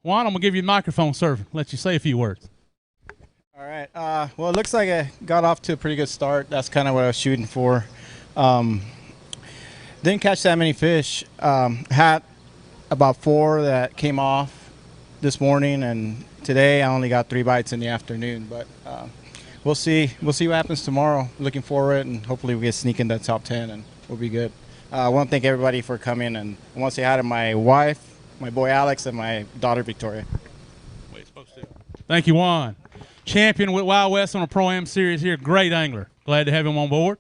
Juan, I'm going to give you the microphone, sir. Let you say a few words. All right. Well, it looks like I got off to a pretty good start. That's kind of what I was shooting for. Didn't catch that many fish. Had about 4 that came off this morning, and today I only got 3 bites in the afternoon. But we'll see. We'll see what happens tomorrow. Looking forward, and hopefully we get sneak in that top 10, and we'll be good. I want to thank everybody for coming, and I want to say hi to my wife, my boy Alex, and my daughter Victoria. Thank you, Juan. Champion with Wild West on a Pro-Am series here. Great angler. Glad to have him on board.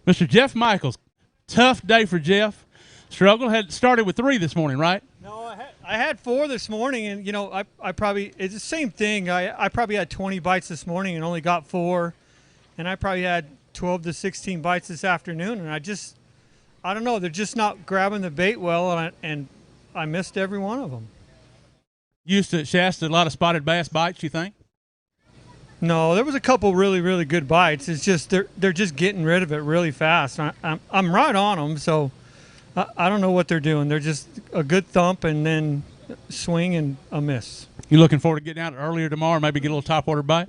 Mr. Jeff Michaels. Tough day for Jeff. Struggle. Had started with 3 this morning, right? No, I had 4 this morning, and, you know, I probably – it's the same thing. I probably had 20 bites this morning and only got 4, and I probably had 12 to 16 bites this afternoon, and I don't know. They're just not grabbing the bait well, and I missed every one of them. Used to Shasta, a lot of spotted bass bites, you think? No, there was a couple really, really good bites. It's just they're just getting rid of it really fast. I'm right on them, so I don't know what they're doing. They're just a good thump and then swing and a miss. You looking forward to getting out earlier tomorrow, maybe get a little topwater bite?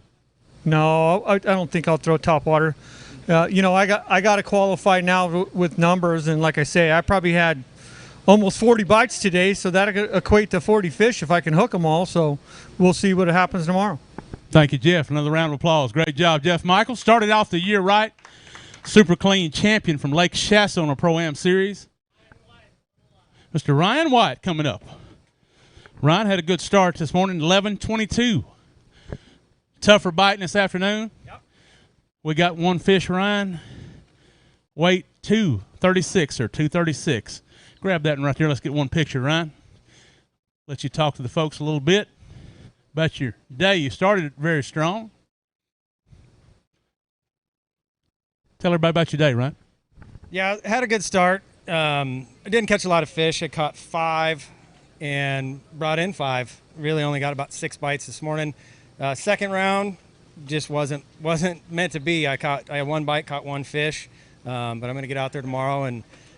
No, I don't think I'll throw topwater. You know, I got to qualify now with numbers, and like I say, I probably had almost 40 bites today, so that'll equate to 40 fish if I can hook them all. So we'll see what happens tomorrow. Thank you, Jeff. Another round of applause. Great job, Jeff Michael. Started off the year right. Super clean champion from Lake Shasta on a Pro-Am series. Mr. Ryan White coming up. Ryan had a good start this morning, 11:22. Tougher biting this afternoon. Yep. We got 1 fish, Ryan. Weight 236 or 236. Grab that one right there. Let's get 1 picture, Ryan. Let you talk to the folks a little bit about your day. You started very strong. Tell everybody about your day, Ryan. Yeah, I had a good start. I didn't catch a lot of fish. I caught 5 and brought in 5. Really only got about 6 bites this morning. Second round just wasn't meant to be. I had 1 bite, caught 1 fish, but I'm going to get out there tomorrow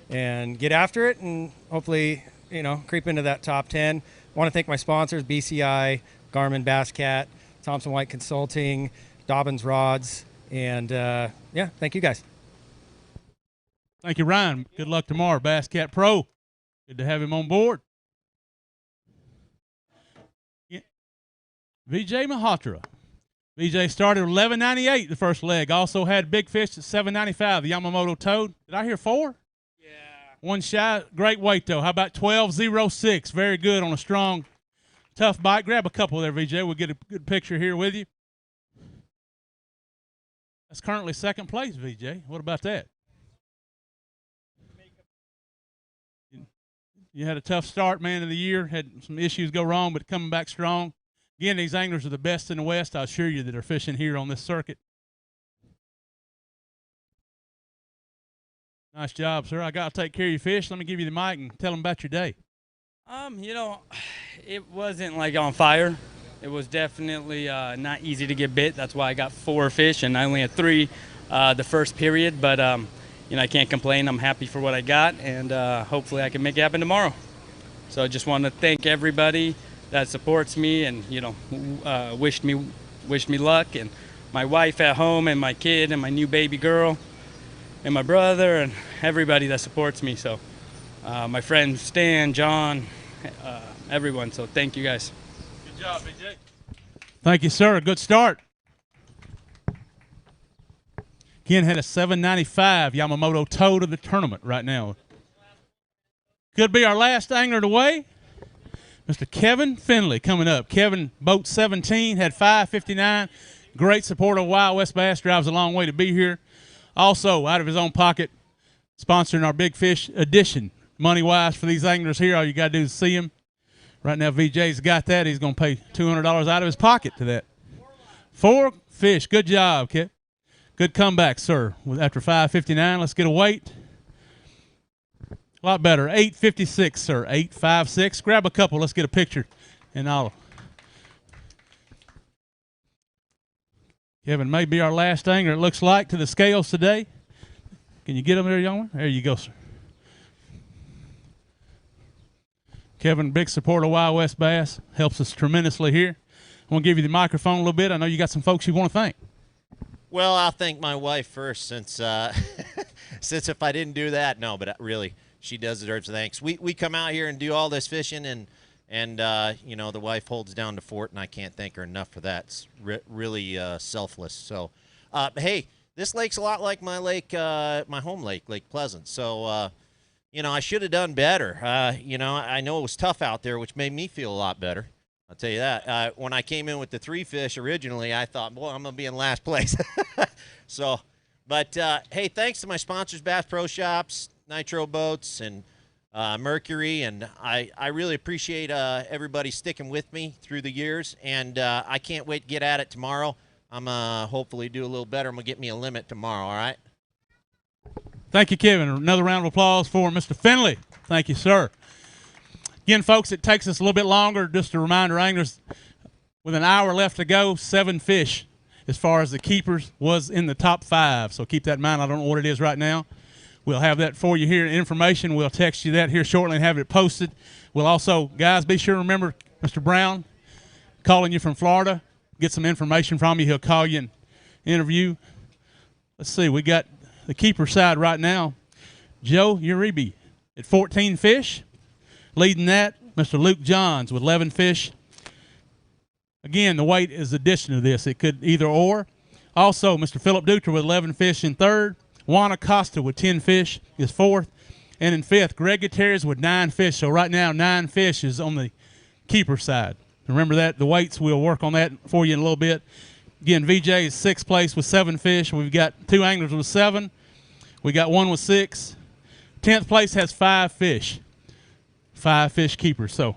and get after it and hopefully, you know, creep into that top 10. I want to thank my sponsors, BCI, Garmin Bass Cat, Thompson White Consulting, Dobbins Rods, and yeah, thank you guys. Thank you, Ryan. Good luck tomorrow, Bass Cat Pro. Good to have him on board. Yeah. Vijay Mahatra. Vijay started 11.98 the first leg. Also had big fish at 7.95, the Yamamoto Toad. Did I hear 4? Yeah. One shy. Great weight, though. How about 12.06? Very good on a strong, tough bite. Grab a couple there, VJ. We'll get a good picture here with you. That's currently second place, VJ. What about that? You had a tough start, man, of the year. Had some issues go wrong, but coming back strong. Again, these anglers are the best in the West, I assure you, that are fishing here on this circuit. Nice job, sir. I got to take care of your fish. Let me give you the mic and tell them about your day. You know, it wasn't like on fire. It was definitely not easy to get bit. That's why I got 4 fish, and I only had 3 the first period. But, you know, I can't complain. I'm happy for what I got, and hopefully I can make it happen tomorrow. So I just want to thank everybody that supports me and, you know, wished me luck, and my wife at home and my kid and my new baby girl and my brother and everybody that supports me. So my friends Stan, John, everyone. So thank you guys. Good job, BJ. Thank you, sir. Good start. Ken had a 795 Yamamoto toe to the tournament right now. Could be our last angler away. Mr. Kevin Finley coming up. Kevin, boat 17, had 559. Great support of Wild West Bass. Drives a long way to be here. Also, out of his own pocket, sponsoring our Big Fish edition. Money-wise for these anglers here, all you got to do is see him. Right now, VJ's got that. He's going to pay $200 out of his pocket to that. 4 fish. Good job, Kev. Good comeback, sir. After 559, let's get a weight. A lot better. 856, sir. 856. Grab a couple. Let's get a picture. And I'll. Kevin may be our last angler, it looks like, to the scales today. Can you get him there, young one? There you go, sir. Kevin, big supporter of Wild West Bass. Helps us tremendously here. I want to give you the microphone a little bit. I know you got some folks you want to thank. Well, I'll thank my wife first, since since if I didn't do that, no, but really, she does deserve thanks. We come out here and do all this fishing, and you know, the wife holds down the fort, and I can't thank her enough for that. It's really selfless. So, hey, this lake's a lot like my lake, my home lake, Lake Pleasant. So, you know, I should have done better. You know, I know it was tough out there, which made me feel a lot better. I'll tell you that. When I came in with the 3 fish originally, I thought, boy, I'm going to be in last place. So, but, hey, thanks to my sponsors, Bass Pro Shops, Nitro Boats, and Mercury, and I really appreciate everybody sticking with me through the years, and I can't wait to get at it tomorrow. I'm hopefully do a little better. I'm going to get me a limit tomorrow, all right? Thank you, Kevin. Another round of applause for Mr. Finley. Thank you, sir. Again, folks, it takes us a little bit longer. Just a reminder, anglers, with an hour left to go, 7 fish as far as the keepers was in the top 5. So keep that in mind. I don't know what it is right now. We'll have that for you here. Information, we'll text you that here shortly and have it posted. We'll also, guys, be sure to remember Mr. Brown calling you from Florida. Get some information from you. He'll call you and interview. Let's see. We got the keeper side right now. Joe Uribe at 14 fish. Leading that, Mr. Luke Johns with 11 fish. Again, the weight is addition to this. It could either or. Also, Mr. Philip Dutra with 11 fish in third. Juan Acosta with 10 fish is fourth. And in fifth, Greg Gutierrez with 9 fish. So right now, 9 fish is on the keeper side. Remember that. The weights, we'll work on that for you in a little bit. Again, VJ is 6th place with 7 fish. We've got 2 anglers with 7. We got 1 with 6. 10th place has 5 fish. 5 fish keepers. So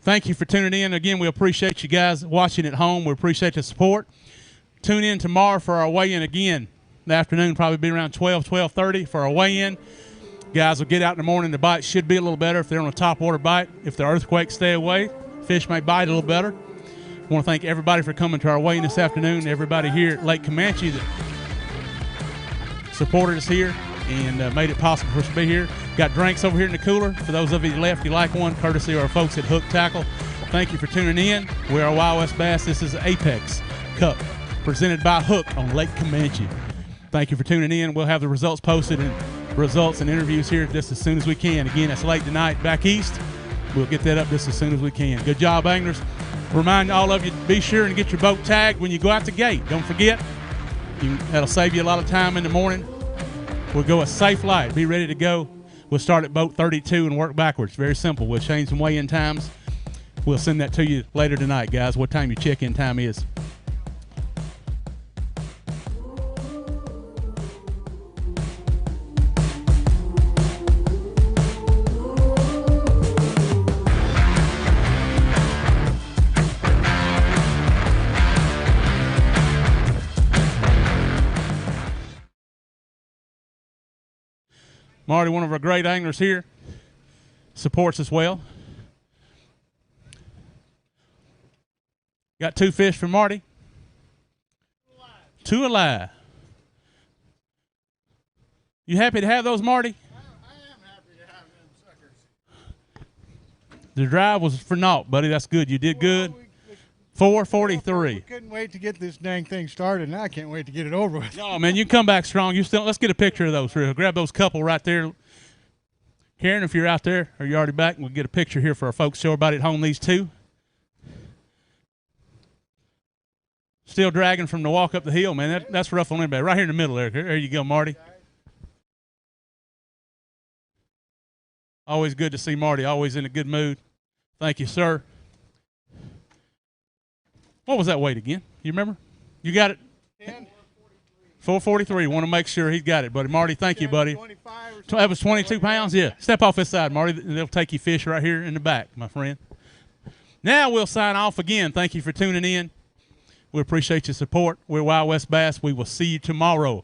thank you for tuning in. Again, we appreciate you guys watching at home. We appreciate the support. Tune in tomorrow for our weigh-in again. The afternoon, probably be around 12:30 for our weigh-in. Guys will get out in the morning. The bite should be a little better if they're on a top water bite. If the earthquakes stay away, fish may bite a little better. I want to thank everybody for coming to our weigh-in this afternoon. Everybody here at Lake Camanche that supported us here and made it possible for us to be here. Got drinks over here in the cooler. For those of you that left, you like one, courtesy of our folks at Hook Tackle. Thank you for tuning in. We are Wild West Bass. This is Apex Cup presented by Hook on Lake Camanche. Thank you for tuning in. We'll have the results posted and results and interviews here just as soon as we can. Again, it's late tonight back east. We'll get that up just as soon as we can. Good job, anglers. Remind all of you to be sure and get your boat tagged when you go out the gate. Don't forget. That'll save you a lot of time in the morning. We'll go a safe light. Be ready to go. We'll start at boat 32 and work backwards. Very simple. We'll change some weigh-in times. We'll send that to you later tonight, guys, what time your check-in time is. Marty, one of our great anglers here, supports us well. Got 2 fish from Marty. 2 alive. You happy to have those, Marty? I am happy to have them suckers. The drive was for naught, buddy. That's good. You did good. 443. We couldn't wait to get this dang thing started, and I can't wait to get it over with. No, man, you come back strong. You still. Let's get a picture of those. Real. Grab those couple right there. Karen, if you're out there, or you're already back, we'll get a picture here for our folks. Show everybody at home these 2. Still dragging from the walk up the hill, man. That's rough on anybody. Right here in the middle there. There you go, Marty. Always good to see Marty. Always in a good mood. Thank you, sir. What was that weight again? You remember? You got it? 443. Want to make sure he's got it, buddy. Marty, thank you, buddy. That was 22 pounds? Yeah. Step off this side, Marty. They'll take you fish right here in the back, my friend. Now we'll sign off again. Thank you for tuning in. We appreciate your support. We're Wild West Bass. We will see you tomorrow.